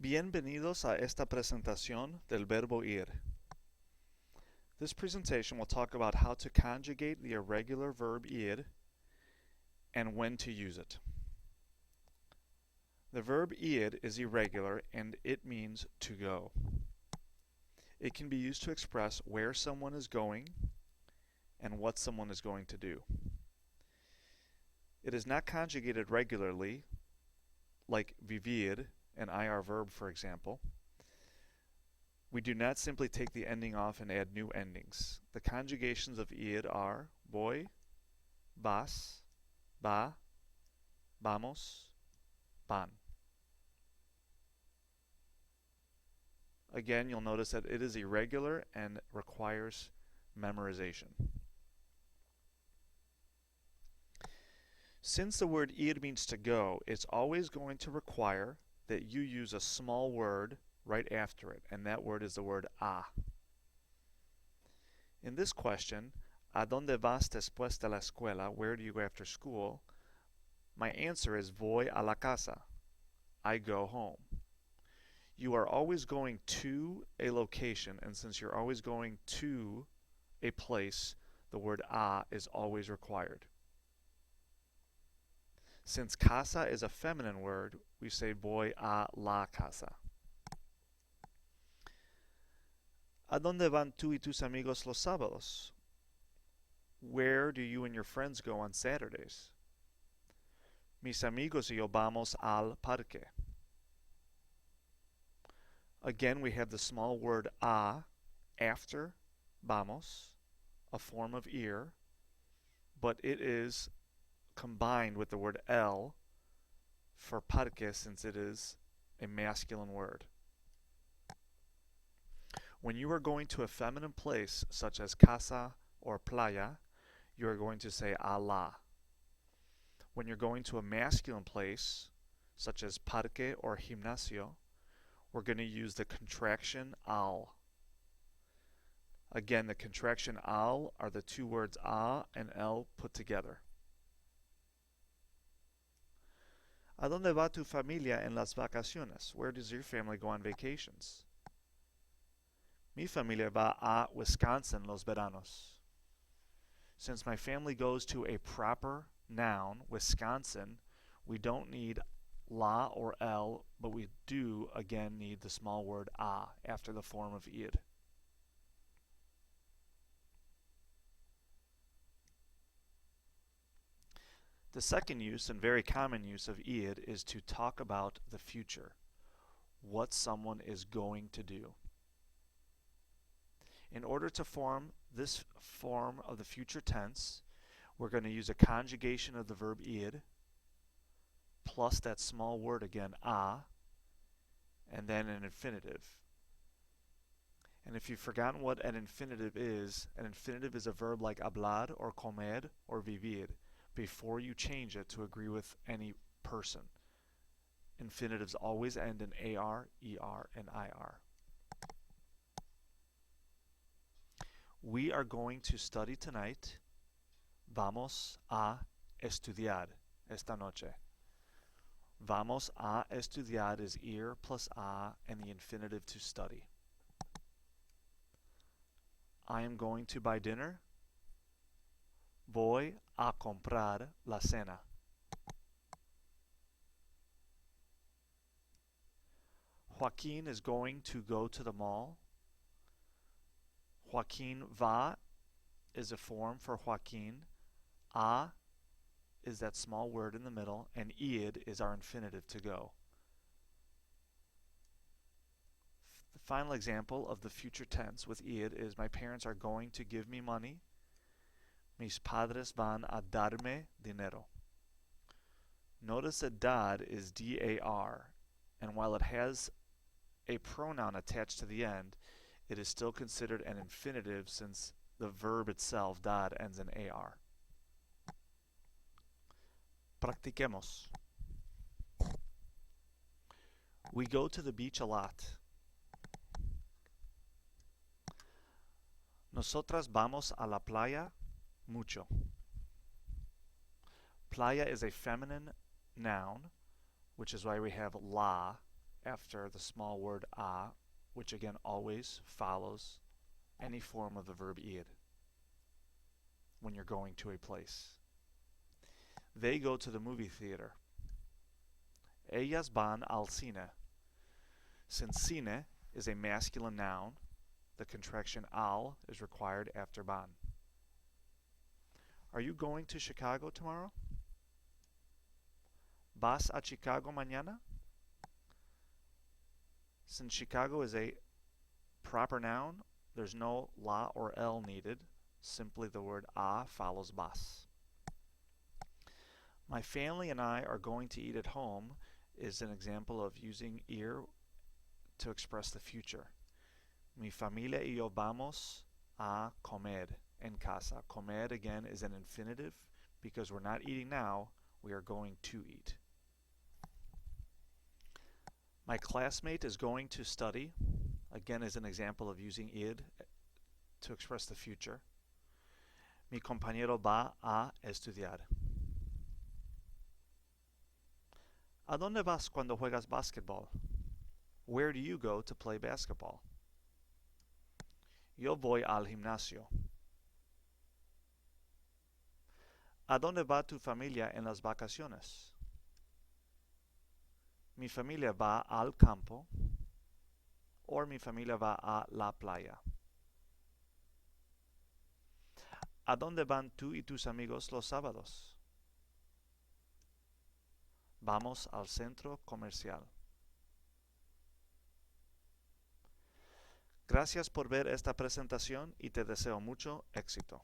Bienvenidos a esta presentación del verbo ir. This presentation will talk about how to conjugate the irregular verb ir and when to use it. The verb ir is irregular and it means to go. It can be used to express where someone is going and what someone is going to do. It is not conjugated regularly, like vivir, an IR verb for example. We do not simply take the ending off and add new endings. The conjugations of ir are voy, vas, va, vamos, van. Again, you'll notice that it is irregular and requires memorization. Since the word ir means to go, it's always going to require that you use a small word right after it, and that word is the word a. In this question, ¿A dónde vas después de la escuela? Where do you go after school? My answer is voy a la casa. I go home. You are always going to a location, and since you're always going to a place, the word a is always required. Since casa is a feminine word, we say voy a la casa. ¿A dónde van tú y tus amigos los sábados? Where do you and your friends go on Saturdays? Mis amigos y yo vamos al parque. Again, we have the small word a after vamos, a form of ir, but it is combined with the word el for parque since it is a masculine word. When you are going to a feminine place such as casa or playa, you are going to say a la. When you're going to a masculine place such as parque or gimnasio, we're going to use the contraction al. Again, the contraction al are the two words a and el put together. ¿A dónde va tu familia en las vacaciones? Where does your family go on vacations? Mi familia va a Wisconsin los veranos. Since my family goes to a proper noun, Wisconsin, we don't need la or el, but we do again need the small word a after the form of ir. The second use and very common use of ir is to talk about the future, what someone is going to do. In order to form this form of the future tense, we're going to use a conjugation of the verb ir plus that small word again, a, and then an infinitive. And if you've forgotten what an infinitive is a verb like hablar or comer or vivir before you change it to agree with any person. Infinitives always end in AR, ER, and IR. We are going to study tonight. Vamos a estudiar esta noche. Vamos a estudiar is ir plus a and the infinitive to study. I am going to buy dinner. Voy a comprar la cena. Joaquin is going to go to the mall. Joaquin va is a form for Joaquin. A is that small word in the middle, and id is our infinitive to go. The final example of the future tense with id is my parents are going to give me money. Mis padres van a darme dinero. Notice that dar is D-A-R, and while it has a pronoun attached to the end, it is still considered an infinitive since the verb itself, dar, ends in AR. Practiquemos. We go to the beach a lot. Nosotras vamos a la playa mucho. Playa is a feminine noun, which is why we have la after the small word a, which again always follows any form of the verb ir when you're going to a place. They go to the movie theater. Ellas van al cine. Since cine is a masculine noun, the contraction al is required after van. Are you going to Chicago tomorrow? ¿Vas a Chicago mañana? Since Chicago is a proper noun, there's no la or el needed. Simply the word a follows vas. My family and I are going to eat at home is an example of using ir to express the future. Mi familia y yo vamos a comer en casa. Comer again is an infinitive because we're not eating now, we are going to eat. My classmate is going to study, again is an example of using id to express the future. Mi compañero va a estudiar. ¿A dónde vas cuando juegas básquetbol? Where do you go to play basketball? Yo voy al gimnasio. ¿A dónde va tu familia en las vacaciones? Mi familia va al campo, or mi familia va a la playa. ¿A dónde van tú y tus amigos los sábados? Vamos al centro comercial. Gracias por ver esta presentación y te deseo mucho éxito.